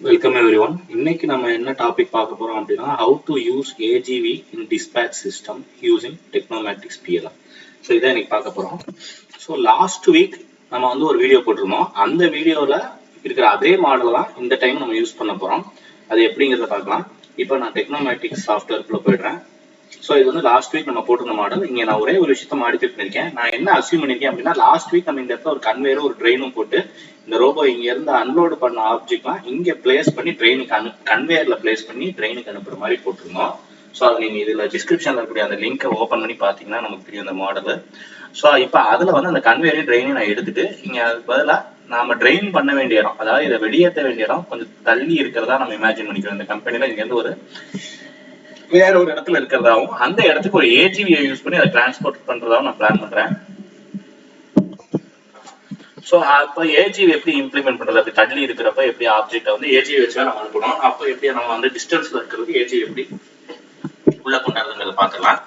Welcome everyone. இன்னைக்கு நம்ம என்ன டாபிக் பார்க்க போறோம் அப்படின்னா how to use AGV in dispatch system using technomatix PLM. So இதான் இன்னைக்கு பார்க்க போறோம். ஸோ லாஸ்ட் வீக் நம்ம வந்து ஒரு வீடியோ போட்டிருந்தோம். அந்த வீடியோவில் இருக்கிற அதே மாடல் தான் இந்த டைம் நம்ம யூஸ் பண்ண போறோம். அது எப்படிங்கிறத பார்க்கலாம். இப்போ நான் டெக்னோமேட்டிக்ஸ் சாஃப்ட்வேர்க்குள்ள போயிடுறேன். ஸோ இது வந்து லாஸ்ட் வீக் நம்ம போட்டிருந்த மாடல். இங்கே நான் ஒரே ஒரு விஷயத்த மாடிஃபை பண்ணியிருக்கேன். நான் என்ன அசியூம் பண்ணியிருக்கேன் அப்படின்னா லாஸ்ட் வீக் நம்ம இந்த இடத்துல ஒரு கன்வேரும் ஒரு ட்ரெயினும் போட்டு இந்த ரோபோ இங்க இருந்து அன்லோடு பண்ண ஆப்ஜெக்ட்லாம் இங்க பிளேஸ் பண்ணி ட்ரெயினுக்கு கன்வேயர்ல பிளேஸ் பண்ணி ட்ரெயினுக்கு அனுப்புற மாதிரி போட்டிருந்தோம். ஸோ அது நீங்க இதுல டிஸ்கிரிப்ஷன்ல இருக்கக்கூடிய அந்த லிங்கை ஓப்பன் பண்ணி பாத்தீங்கன்னா நமக்கு தெரியும் அந்த மாடல். ஸோ இப்போ அதுல வந்து அந்த கன்வேயரையும் ட்ரெயினையும் நான் எடுத்துட்டு இங்க அதுக்கு பதிலாக நாம ட்ரெயின் பண்ண வேண்டிய இடம், அதாவது இதை வெளியேற்ற வேண்டிய இடம் கொஞ்சம் தள்ளி இருக்கிறதா நம்ம இமேஜின் பண்ணிக்கிறோம். இந்த கம்பெனில இங்க இருந்து ஒரு வேற ஒரு இடத்துல இருக்கிறதாவும் அந்த இடத்துக்கு ஒரு ஏஜிவியை யூஸ் பண்ணி அதை டிரான்ஸ்போர்ட் பண்றதாவும் நான் பிளான் பண்றேன். ஸோ அப்போ ஏஜிவி எப்படி இம்ப்ளிமெண்ட் பண்றது, அப்படி தள்ளி இருக்கிறப்ப எப்படி ஆப்ஜெக்டை வந்து ஏஜிவி வச்சு நம்ம அனுப்பணும், அப்போ எப்படி நம்ம வந்து டிஸ்டன்ஸ்ல இருக்கிறதுக்கு ஏஜிவி எப்படி உள்ள கொண்டாடுறதுங்கிறத பார்க்கலாம்.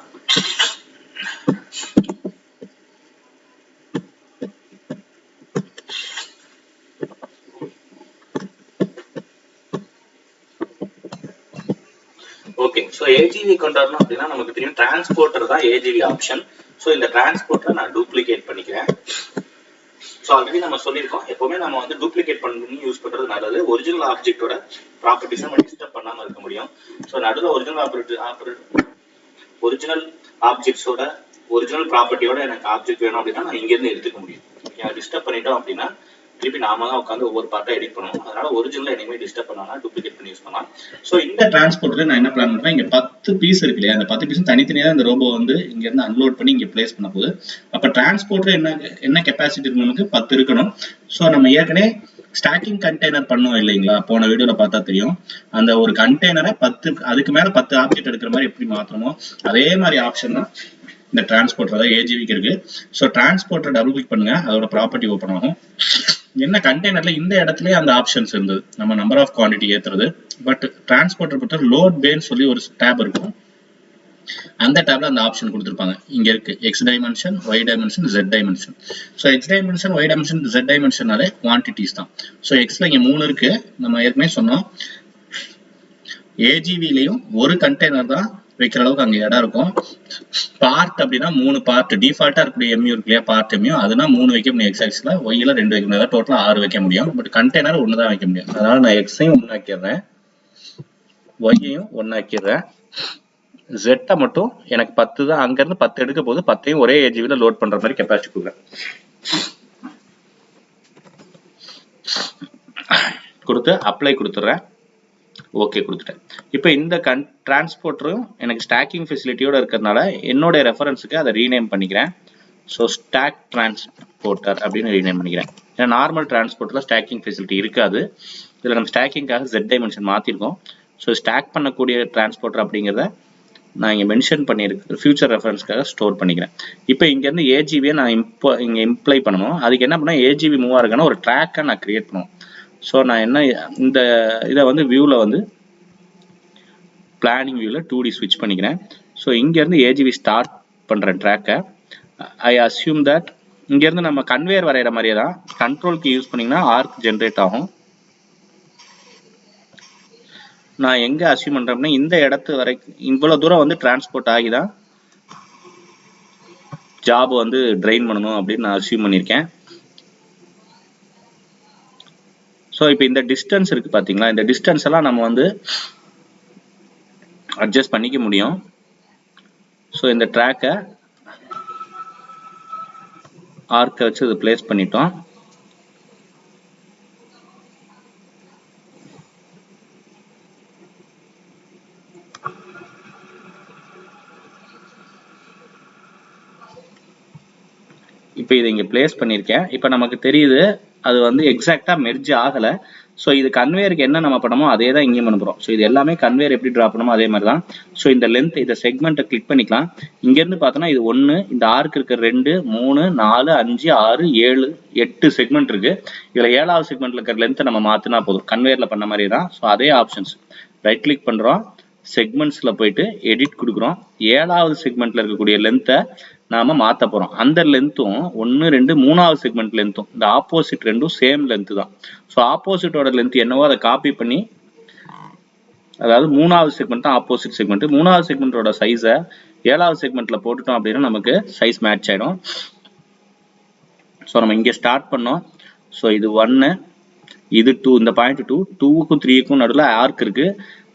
ஓகே, ஸோ ஏஜிவி கொண்டாடணும் அப்படின்னா நமக்கு தெரியும் டிரான்ஸ்போர்ட்டர் தான் ஏஜிவி ஆப்ஷன். ஸோ இந்த டிரான்ஸ்போர்ட்டரை நான் டூப்ளிகேட் பண்ணிக்கிறேன். ஸோ ஆல்ரெடி நம்ம சொல்லியிருக்கோம், எப்பவுமே நம்ம வந்து டூப்ளிகேட் பண்ணி யூஸ் பண்றது நல்லது. ஒரிஜினல் ஆப்ஜெக்டோட ப்ராப்பர்ட்டிஸ் நம்ம டிஸ்டர்ப் பண்ணாம இருக்க முடியும். ஸோ நடுவில் ஒரிஜினல் ஆப்ஜெக்ட்ஸோட ஒரிஜினல் ப்ராப்பர்ட்டியோட எனக்கு ஆப்ஜெக்ட் வேணும் அப்படின்னா நான் இங்கேருந்து எடுத்துக்க முடியும். டிஸ்டர்ப் பண்ணிட்டோம் அப்படின்னா திருப்பி நாம தான் உட்காந்து ஒவ்வொரு பார்ட்டா எடிட் பண்ணணும். அதனால ஒரிஜினல் எனிமே டிஸ்டர்ப் பண்ணலாம், டூப்ளிகேட் பண்ணி யூஸ் பண்ணலாம். ஸோ இந்த டிரான்ஸ்போர்ட்ல நான் என்ன பிளான் பண்றேன், இங்க 10 பீஸ் இருக்கு இல்லையா, அந்த 10 பீஸும் தனித்தனியாக இந்த ரோபோ வந்து இங்க இருந்து அன்லோட் பண்ணி இங்க பிளேஸ் பண்ண போகுது. அப்ப டிரான்ஸ்போர்ட்ல என்ன கெப்பாசிட்டி இருக்கு, நமக்கு 10 இருக்கணும். ஸோ நம்ம ஏற்கனவே ஸ்டாக்கிங் கண்டெய்னர் பண்ணோம் இல்லைங்களா, போன வீடியோல பார்த்தா தெரியும். அந்த ஒரு கண்டெய்னரை 10 அதுக்கு மேல 10 ஆப்ஜெக்ட் எடுக்கிற மாதிரி எப்படி மாற்றணுமோ அதே மாதிரி ஆப்ஷன் தான் இந்த டிரான்ஸ்போர்ட்டர், அதாவது ஏஜிவிக்கு இருக்கு. ஸோ டிரான்ஸ்போர்ட்டர் டபுள் கிளிக் பண்ணுங்க, அதோட ப்ராப்பர்ட்டி ஓப்பன் ஆகும். என்ன கண்டெய்னர்ல இந்த இடத்துல அந்த ஆப்ஷன்ஸ் இருந்தது, நம்ம நம்பர் ஆஃப் குவான்டிட்டி ஏத்துறது. பட் டிரான்ஸ்போர்ட்டர் பொறுத்த லோட் பேன்னு சொல்லி ஒரு டேப் இருக்கும். அந்த டேப்ல அந்த ஆப்ஷன் கொடுத்துருப்பாங்க. இங்க இருக்கு X dimension, Y dimension, Z dimension. So X dimension, Y dimension, Z டைமென்ஷனாலே குவான்டிட்டிஸ் தான். ஸோ எக்ஸ்ல இங்க 3 இருக்கு. நம்ம ஏற்கனவே சொன்னோம் ஏஜிவிலையும் ஒரு கண்டெய்னர் தான் வைக்கிற அளவுக்கு அங்க இடம் இருக்கும். பார்ட் அப்படின்னா 3 பார்ட் டிஃபால்ட்டா இருக்கக்கூடிய எம்யூ இருக்கு இல்லையா, பார்ட் எம்யூ, அதுனா 3 வைக்க முடியும் எக்ஸ் ஆக்சிஸ்ல, ஒய்ல 2 வைக்க முடியும், டோட்டலா 6 வைக்க முடியும். பட் கண்டெய்னர் 1 தான் வைக்க முடியும். அதனால நான் எக்ஸையும் 1 ஆக்கிடுறேன், ஒய்யையும் 1 ஆக்கிடுறேன். ஜெட்டை மட்டும் எனக்கு 10 தான், அங்க இருந்து 10 எடுக்க போது 10ஐயும் ஒரே ஏஜிவில லோட் பண்ற மாதிரி கெப்பாசிட்டி கொடுக்குறேன். கொடுத்து அப்ளை கொடுத்துட்றேன், ஓகே கொடுத்துட்டேன். இப்போ இந்த டிரான்ஸ்போர்ட்டரும் எனக்கு ஸ்டாக்கிங் ஃபெசிலிட்டியோட இருக்கிறதுனால என்னோட ரெஃபரன்ஸுக்கு அதை ரீநேம் பண்ணிக்கிறேன். ஸோ ஸ்டாக் டிரான்ஸ்போர்ட்டர் அப்படின்னு ரீநேம் பண்ணிக்கிறேன். ஏன்னா நார்மல் டிரான்ஸ்போர்ட்டரில் ஸ்டாக்கிங் ஃபெசிலிட்டி இருக்காது. இதில் நம்ம ஸ்டாக்கிங்காக ஜெட் டைமென்ஷன் மாற்றிருக்கோம். ஸோ ஸ்டாக் பண்ணக்கூடிய டிரான்ஸ்போர்ட்டர் அப்படிங்கிறத நான் இங்கே மென்ஷன் பண்ணியிருக்கேன், ஃபியூச்சர் ரெஃபரன்ஸ்க்காக ஸ்டோர் பண்ணிக்கிறேன். இப்போ இங்கேருந்து ஏஜிவியை நான் இங்கே இம்ப்ளை பண்ணணும். அதுக்கு என்ன பண்ணால் ஏஜிவி மூவ் ஆகுதுன்னா ஒரு ட்ராக்கை நான் கிரியேட் பண்ணுவோம். ஸோ நான் என்ன இந்த இதை வந்து வியூவில் வந்து பிளானிங் வியூவில் 2D ஸ்விட்ச் பண்ணிக்கிறேன். ஸோ இங்கேருந்து ஏஜிவி ஸ்டார்ட் பண்ணுற ட்ராக்கை ஐ அஸ்யூம் தட் இங்கேருந்து நம்ம கன்வேயர் வரைகிற மாதிரியே தான் கண்ட்ரோலுக்கு யூஸ் பண்ணிங்கன்னா ஆர்க் ஜென்ரேட் ஆகும். நான் எங்கே அஸ்யூம் பண்ணுறேன்னா இந்த இடத்து வரைக்கும் இவ்வளோ தூரம் வந்து டிரான்ஸ்போர்ட் ஆகி தான் ஜாப் வந்து ட்ரெயின் பண்ணணும் அப்படின்னு நான் அஸ்யூம் பண்ணியிருக்கேன். ஸோ இப்போ இந்த டிஸ்டன்ஸ் இருக்கு பார்த்தீங்களா, இந்த டிஸ்டன்ஸ் எல்லாம் நம்ம வந்து அட்ஜஸ்ட் பண்ணிக்க முடியும். ஸோ இந்த ட்ராக்கை ஆர்க்கை வச்சு இது பிளேஸ் பண்ணிட்டோம். இப்போ இதை இங்கே பிளேஸ் பண்ணியிருக்கேன். இப்போ நமக்கு தெரியுது அது வந்து எக்ஸாக்டா மெர்ஜ் ஆகலை. ஸோ இது கன்வேயருக்கு என்ன நம்ம பண்ணமோ அதே தான் இங்கே பண்ண போகிறோம். ஸோ இது எல்லாமே கன்வேயர் எப்படி ட்ரா பண்ணமோ அதே மாதிரி தான். ஸோ இந்த லென்த், இந்த செக்மெண்ட்டை கிளிக் பண்ணிக்கலாம். இங்கேருந்து பார்த்தோன்னா இது 1, இந்த ஆர்க் இருக்க 2, 3, 4, 5, 6, 7, 8 செக்மெண்ட் இருக்கு. இதில் 7வது செக்மெண்ட்ல இருக்கிற லென்த்தை நம்ம மாற்றினா போதும், கன்வேயரில் பண்ண மாதிரி தான். ஸோ அதே ஆப்ஷன்ஸ் ரைட் கிளிக் பண்ணுறோம், செக்மெண்ட்ஸில் போயிட்டு எடிட் கொடுக்குறோம். 7வது செக்மெண்ட்ல இருக்கக்கூடிய லென்த்தை நாம மாத்த போறோம். அந்த லென்த்தும் 1 2 3வது செக்மெண்ட் லென்த்தும் இந்த ஆப்போசிட் ரெண்டும் சேம் லென்த் தான். ஸோ ஆப்போசிட்டோட லென்த் என்னவோ அதை காப்பி பண்ணி, அதாவது 3வது செக்மெண்ட் தான் ஆப்போசிட் செக்மெண்ட், 3வது செக்மெண்டோட சைஸை 7வது செக்மெண்ட்ல போட்டுட்டோம் அப்படின்னா நமக்கு சைஸ் மேட்ச் ஆயிடும். ஸோ நம்ம இங்கே ஸ்டார்ட் பண்ணோம். ஸோ இது 1, இது 2, இந்த பாயிண்ட் 2, 2க்கும் 3க்கும் நடுவில் ஆர்க் இருக்கு,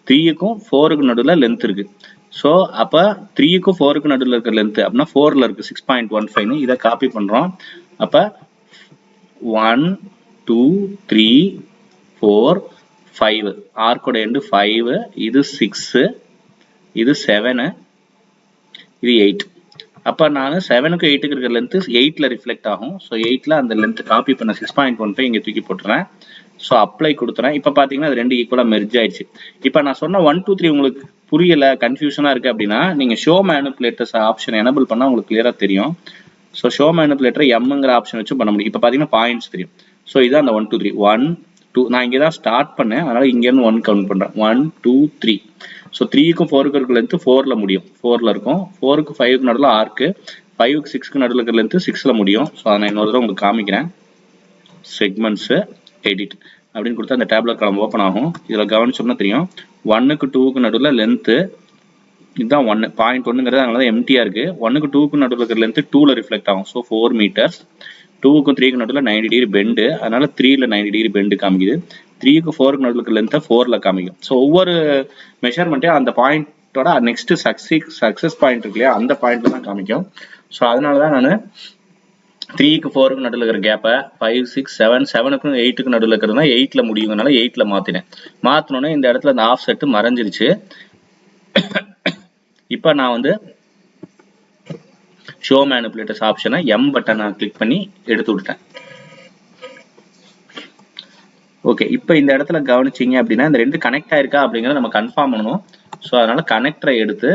3க்கும் 4க்கும் நடுவில் லென்த் இருக்கு. ஸோ அப்போ 3க்கும் 4க்கும் நடுவில் இருக்கிற லென்த் அப்படின்னா 4ல் இருக்கு 6.15. இதை காப்பி பண்ணுறோம். அப்போ 1 2 3 4 5, ஆர்க்கோட எண்டு 5, இது 6, இது 7, இது 8. அப்போ நான் 7க்கும் 8க்கு இருக்கிற லென்த்து 8ல் ரிஃப்ளெக்ட் ஆகும். ஸோ 8ல் அந்த லென்த் காப்பி பண்ண 6.15 இங்கே தூக்கி போட்டுறேன். ஸோ அப்ளை கொடுத்துறேன். இப்போ பார்த்தீங்கன்னா அது ரெண்டு ஈக்குவலாக மெர்ஜ் ஆயிடுச்சு. இப்போ நான் சொன்ன 1 2 3 உங்களுக்கு புரியல, கன்ஃபியூஷனாக இருக்குது அப்படின்னா நீங்கள் ஷோ மேனிபுலேட்டர்ஸ் ஆப்ஷன் எனபிள் பண்ணால் உங்களுக்கு கிளியராக தெரியும். ஸோ ஷோ மேனிபுலேட்டர் எம்ங்கிற ஆப்ஷன் வச்சு பண்ண முடியும். இப்போ பார்த்தீங்கன்னா பாயிண்ட்ஸ் தெரியும். ஸோ இதான் அந்த 1 2 3 1 2, நான் இங்கே தான் ஸ்டார்ட் பண்ணேன், அதனால் இங்கேருந்து 1 கவுண்ட் பண்ணுறேன். 1 2 3. ஸோ 3க்கும் 4க்கும் இருக்கிற லென்த்து 4ல் முடியும், 4ல் இருக்கும். 4க்கு 5க்கு நடுவில் ஆர்க்கு, 5க்கு 6க்கு நடுவில் இருக்கிற லென்த்து 6ல் முடியும். ஸோ அதை நான் இன்னொரு தடவை உங்களுக்கு காமிக்கிறேன். செக்மெண்ட்ஸு எடிட் அப்படின்னு கொடுத்தா அந்த டேப்லெட் காலம் ஓப்பன் ஆகும். இதில் கவனிச்சோம்னா தெரியும் 1க்கு 2க்கு நடுவில் லென்த்து இதுதான் 1, பாயிண்ட் 1ங்கிறது அதனால தான் எம்டியாக இருக்குது. 1க்கு 2க்கு நடுவில் இருக்கிற லென்த்து 2ல் ரிஃப்ளெக்ட் ஆகும். So 4 metres. 2க்கும் 3க்கு நடுவில் 90 டிகிரி பெண்டு, அதனால 3ல் 90 டிகிரி பெண்டு காமிக்குது. 3க்கு 4க்கு நடுவில் இருக்கிற லென்த்தை 4ல் காமிக்கும். ஸோ ஒவ்வொரு மெஷர்மெண்ட்டையும் அந்த பாயிண்டோட நெக்ஸ்ட் சக்ஸஸ் பாயிண்ட் இருக்கு இல்லையா, அந்த பாயிண்ட்ல தான் காமிக்கும். ஸோ அதனால தான் நான் 3க்கு 4க்கு நடுவில் இருக்கிற கேப்பை 5 6 7, 7க்கும் 8க்கு நடுவில் இருக்கிறதுனா 8ல் முடியுங்கனால 8ல் மாற்றினேன். மாற்றினோன்னே இந்த இடத்துல அந்த ஆஃப் செட்டு மறைஞ்சிருச்சு. இப்போ நான் வந்து ஷோ மேனிபுலேட்டர்ஸ் ஆப்ஷனை எம் பட்டனை கிளிக் பண்ணி எடுத்து விட்டுட்டேன். ஓகே, இப்போ இந்த இடத்துல கவனிச்சிங்க அப்படின்னா இந்த ரெண்டு கனெக்ட் ஆயிருக்கா அப்படிங்கிறத நம்ம கன்ஃபார்ம் பண்ணணும். ஸோ அதனால கனெக்டரை எடுத்து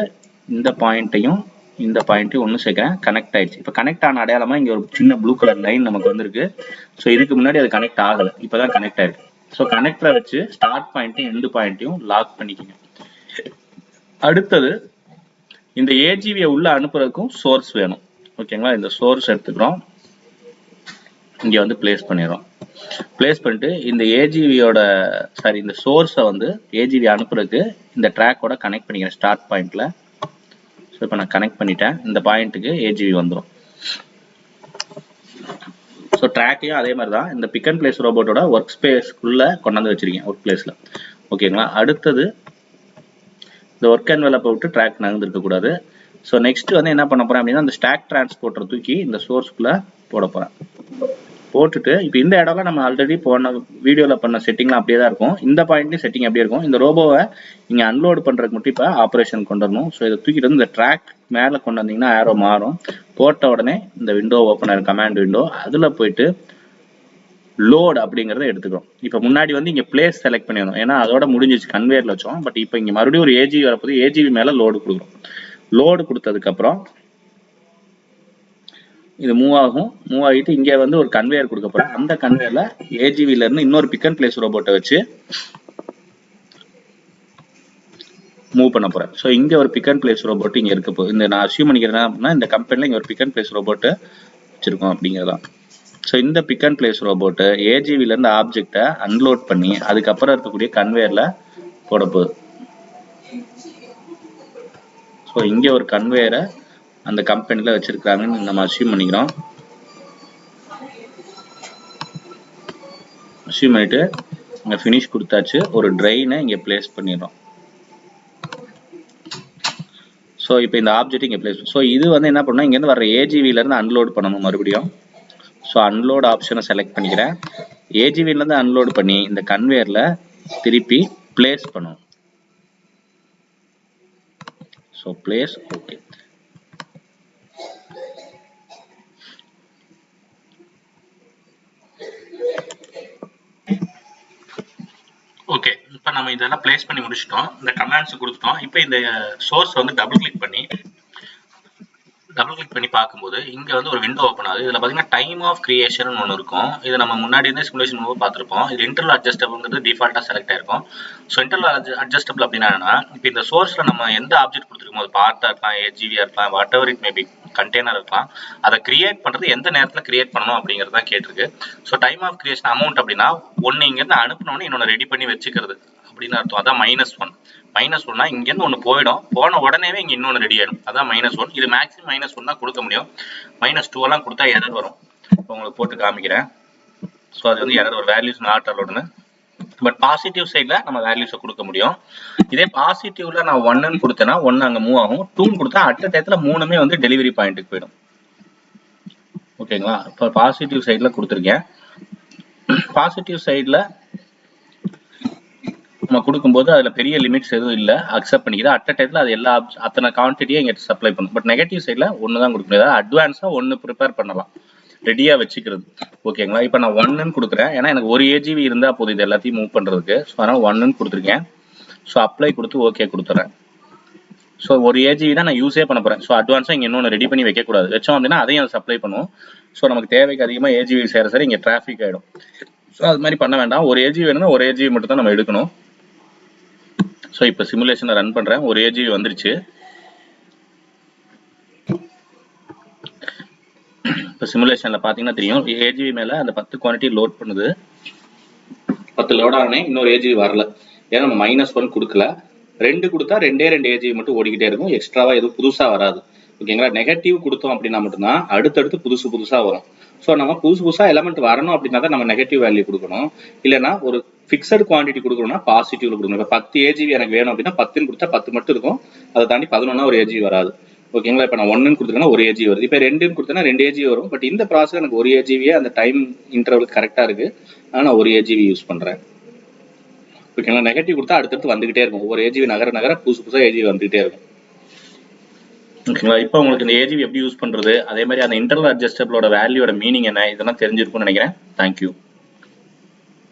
இந்த பாயிண்ட்டையும் இந்த பாயிண்ட்டையும் ஒன்று சேர்க்கிறேன். கனெக்ட் ஆயிடுச்சு. இப்போ கனெக்ட் ஆன அடையாளமாக இங்கே ஒரு சின்ன ப்ளூ கலர் லைன் நமக்கு வந்திருக்கு. ஸோ இதுக்கு முன்னாடி அது கனெக்ட் ஆகலை, இப்போ தான் கனெக்ட் ஆயிருக்கு. ஸோ கனெக்டரை வச்சு ஸ்டார்ட் பாயிண்ட்டையும் எண்டு பாயிண்ட்டையும் லாக் பண்ணிக்கோங்க. அடுத்தது இந்த ஏஜிவியை உள்ள அனுப்புறதுக்கும் சோர்ஸ் வேணும். ஓகேங்களா, இந்த சோர்ஸ் எடுத்துக்கிறோம், இங்கே வந்து பிளேஸ் பண்ணிடுறோம். பிளேஸ் பண்ணிட்டு இந்த ஏஜிவியோட இந்த சோர்ஸை வந்து ஏஜிவி அனுப்புறதுக்கு இந்த ட்ராக்கோட கனெக்ட் பண்ணிக்கிறேன் ஸ்டார்ட் பாயிண்ட்ல. ஸோ இப்போ நான் கனெக்ட் பண்ணிட்டேன். இந்த பாயிண்ட்டுக்கு ஏஜிவி வந்துடும். ஸோ ட்ராக்கையும் அதே மாதிரி தான் இந்த பிக் அண்ட் பிளேஸ் ரோபோட்டோட ஒர்க் ஸ்பேஸ்க்குள்ள கொண்டாந்து வச்சிருக்கேன், ஒர்க் பிளேஸ்ல. ஓகேங்களா, அடுத்தது இந்த ஒர்க் என்வெலப்பை விட்டு ட்ராக் நகர்ந்துருக்க கூடாது. ஸோ நெக்ஸ்ட் வந்து என்ன பண்ண போறேன் அப்படின்னா, அந்த ஸ்டாக் டிரான்ஸ்போர்ட்டரை தூக்கி இந்த சோர்ஸ்க்குள்ள போட போறேன். போட்டுட்டு இப்போ இந்த இடம்லாம் நம்ம ஆல்ரெடி போன வீடியோவில் பண்ண செட்டிங்லாம் அப்படியே தான் இருக்கும். இந்த பாயிண்ட்லேயும் செட்டிங் அப்படியே இருக்கும். இந்த ரோபோவை இங்கே அன்லோட் பண்ணுறதுக்கு மட்டும் இப்போ ஆப்ரேஷன் கொண்டு வரணும். ஸோ இதை தூக்கிட்டு வந்து இந்த ட்ராக் மேலே கொண்டு வந்தீங்கன்னா ஆரோ மாறும். போட்ட உடனே இந்த விண்டோ ஓப்பன் ஆகிடும், கமாண்ட் விண்டோ. அதில் போயிட்டு லோட் அப்படிங்கிறத எடுத்துக்கிறோம். இப்போ முன்னாடி வந்து இங்கே பிளேஸ் செலக்ட் பண்ணிடணும், ஏன்னா அதோட முடிஞ்சிச்சு, கன்வேயரில் வச்சோம். பட் இப்போ இங்கே மறுபடியும் ஒரு ஏஜிவி வரப்போது, ஏஜிவி மேலே லோடு கொடுக்குறோம். லோடு கொடுத்ததுக்கப்புறம் இது மூவ் ஆகும். மூவ் ஆகிட்டு இங்கே வந்து ஒரு கன்வேயர் கொடுக்க போறேன். அந்த கன்வேயர்ல ஏஜிவில இருந்து இன்னொரு பிக் அண்ட் பிளேஸ் ரோபோட்டை வச்சு மூவ் பண்ண போறேன். ஸோ இங்க ஒரு பிக் அண்ட் பிளேஸ் ரோபோட் இங்க இருக்க போகுது. இந்த நான் அசியூம் பண்ணிக்கிறேன் அப்படின்னா இந்த கம்பெனில இங்க ஒரு பிக் அண்ட் பிளேஸ் ரோபோட் வச்சிருக்கோம் அப்படிங்கிறதான். ஸோ இந்த பிக் அண்ட் பிளேஸ் ரோபோட் ஏஜிவில இருந்து ஆப்ஜெக்டை அன்லோட் பண்ணி அதுக்கப்புறம் இருக்கக்கூடிய கன்வேயர்ல போட போகுது. ஸோ இங்க ஒரு கன்வேயரை அந்த கம்பெனில வச்சிருக்காங்கன்னு நம்ம அசியூம் பண்ணிக்கிறோம். அசியூம் பண்ணிட்டு இங்க ஃபினிஷ் கொடுத்தாச்சு. ஒரு ட்ரெயினை இங்க பிளேஸ் பண்ணிடுறோம். ஸோ இப்போ இந்த ஆப்ஜெக்ட் இங்கே பிளேஸ். ஸோ இது வந்து என்ன பண்ணணும், இங்கேருந்து வர ஏஜிவிலேருந்து அன்லோட் பண்ணணும் மறுபடியும். ஸோ அன்லோட் ஆப்ஷனை செலக்ட் பண்ணிக்கிறேன். ஏஜிவிலேருந்து அன்லோட் பண்ணி இந்த கன்வேயரில் திருப்பி பிளேஸ் பண்ணணும். So place. Okay, okay. இப்போ நம்ம இதெல்லாம் பிளேஸ் பண்ணி முடிச்சிட்டோம். இந்த கமாண்ட்ஸ் கொடுத்துட்டோம். இப்போ இந்த சோர்ஸ் வந்து டபுள் கிளிக் பண்ணி டபுள் கிளிக் பண்ணி பார்க்கும்போது இங்கே வந்து ஒரு விண்டோ ஓப்பன் ஆகுது. இதில் பார்த்தீங்கன்னா டைம் ஆஃப் கிரியேஷன் ஒன்று இருக்கும். இது நம்ம முன்னாடி இருந்தே சிமுலேஷன் மூலம் பார்த்துருப்போம். இது இன்டர்னல் அட்ஜஸ்டபிள்ங்கிறது டிஃபால்ட்டாக செலக்ட் ஆயிருக்கும். ஸோ இன்டர்னல் அட்ஜஸ்டபிள் அப்படின்னா என்னன்னா, இப்போ இந்த சோர்ஸில் நம்ம எந்த ஆப்ஜெக்ட் கொடுத்துருக்கோம், அது பார்ட்டாக இருக்கலாம், ஏஜிவியாக இருக்கலாம், what ever it maybe, container இருக்கலாம், அதை கிரியேட் பண்ணுறது எந்த நேரத்தில் கிரியேட் பண்ணணும் அப்படிங்கிறது தான் கேட்டிருக்கு. So time of creation amount அப்படின்னா ஒன்று இங்கேருந்து அனுப்பினோன்னு இன்னொன்று ரெடி பண்ணி வச்சுக்கிறது அப்படின்னு அர்த்தம். அதான் -1. -1னா இங்கேருந்து ஒன்று போயிடும், போன உடனேவே இங்கே இன்னொன்று ரெடி ஆகிடும். அதான் -1. இது மேக்ஸிமம் -1 தான் கொடுக்க முடியும். -2 எல்லாம் கொடுத்தா எரர் வரும். இப்போ உங்களுக்கு போட்டு காமிக்கிறேன். ஸோ அது வந்து எரர் ஒரு வேல்யூஸ் நாட் அலோடுன்னு. பட் பாசிட்டிவ் சைடில் நம்ம வேல்யூஸை கொடுக்க முடியும். இதே பாசிட்டிவ்ல நான் 1ன்னு கொடுத்தேன்னா 1 அங்கே மூவ் ஆகும், 2ன்னு கொடுத்தா அட் டயத்தில் 3மே வந்து டெலிவரி பாயிண்ட்டுக்கு போயிடும். ஓகேங்களா? இப்போ பாசிட்டிவ் சைடில் கொடுத்துருக்கேன். பாசிட்டிவ் சைடில் நம்ம கொடுக்கும்போது அதில் பெரிய லிமிட்ஸ் எதுவும் இல்லை, அக்செப்ட் பண்ணிக்கிது. அட் டயத்தில் அது எல்லா அத்தனை குவான்டிட்டியை இங்கே சப்ளை பண்ணும். பட் நெகட்டிவ் சைடில் ஒன்று தான் கொடுக்க முடியாது. அட்வான்ஸாக ஒன்று ப்ரிப்பேர் பண்ணலாம், ரெடியாக வச்சுக்கிறது. ஓகேங்களா? இப்போ நான் 1ன்னு கொடுக்குறேன், ஏன்னா எனக்கு ஒரு ஏஜிவி இருந்தால் போதும் இது எல்லாத்தையும் மூவ் பண்ணுறதுக்கு. ஸோ அதனால் 1ன்னு கொடுத்துருக்கேன். ஸோ அப்ளை கொடுத்து ஓகே கொடுத்துட்றேன். ஸோ ஒரு ஏஜிவி தான் நான் யூஸே பண்ண போகிறேன். ஸோ அட்வான்ஸாக இங்கே இன்னொன்று ரெடி பண்ணி வைக்கக்கூடாது. வச்சோம் அப்படின்னா அதையும் அதை சப்ளை பண்ணுவோம். ஸோ நமக்கு தேவைக்கு அதிகமாக ஏஜிவி சேர சார் இங்கே டிராஃபிக் ஆகிடும். ஸோ அது மாதிரி பண்ண வேண்டாம். ஒரு ஏஜிவி வேணும்னா ஒரு ஏஜிவி மட்டும் தான் நம்ம எடுக்கணும். ஸோ இப்போ சிமுலேஷனை ரன் பண்ணுறேன். ஒரு ஏஜிவி வந்துருச்சு. இப்போ சிமுலேஷனில் பார்த்தீங்கன்னா தெரியும், ஏஜிவி மேலே அந்த 10 குவான்டிட்டி லோட் பண்ணுது. 10 லோட் ஆனே இன்னொரு ஏஜிவி வரல, ஏன்னா நம்ம -1 கொடுக்கல. 2 கொடுத்தா 2 ஏஜிவி மட்டும் ஓடிக்கிட்டே இருக்கும், எக்ஸ்ட்ராவாக எதுவும் புதுசாக வராது. ஓகேங்களா? நெகட்டிவ் கொடுத்தோம் அப்படின்னா மட்டும்தான் அடுத்தடுத்து புதுசாக வரும். ஸோ நம்ம புதுசாக எலமெண்ட் வரணும் அப்படின்னா தான் நம்ம நெகட்டிவ் வேல்யூ கொடுக்கணும். இல்லைன்னா ஒரு ஃபிக்ஸட் குவான்டிட்டி கொடுக்கணும்னா பாசிட்டிவ்ல கொடுக்கணும். இப்போ 10 ஏஜிவி எனக்கு வேணும் அப்படின்னா 10ன்னு கொடுத்தா 10 மட்டும் இருக்கும், அதை தாண்டி 11 ஒரு ஏஜிவி வராது. ஓகேங்களா? இப்போ நான் 1ன்னு கொடுத்துருக்கேன்னா ஒரு ஏஜிவி வருது. இப்போ 2ன்னு கொடுத்தேன்னா 2 ஏஜிவி வரும். பட் இந்த ப்ராசஸ் எனக்கு ஒரு ஏஜிவியே அந்த டைம் இன்டர்வல் கரெக்டாக இருக்குது, ஆனால் நான் ஒரு ஏஜிவி யூஸ் பண்ணுறேன். ஓகேங்களா? நெகட்டிவ் கொடுத்தா அடுத்தடுத்து வந்துகிட்டே இருக்கும். ஒவ்வொரு ஏஜிவி நகர புதுசாக ஏஜிவி வந்துகிட்டே இருக்கும். ஓகேங்களா? இப்போ உங்களுக்கு இந்த ஏஜிவி எப்படி யூஸ் பண்ணுறது, அதே மாதிரி அந்த இன்டர்னல் அட்ஜஸ்டபிளோட வேல்யூட மீனிங் என்ன, இதெல்லாம் தெரிஞ்சிருக்கும்னு நினைக்கிறேன். தேங்க்யூ.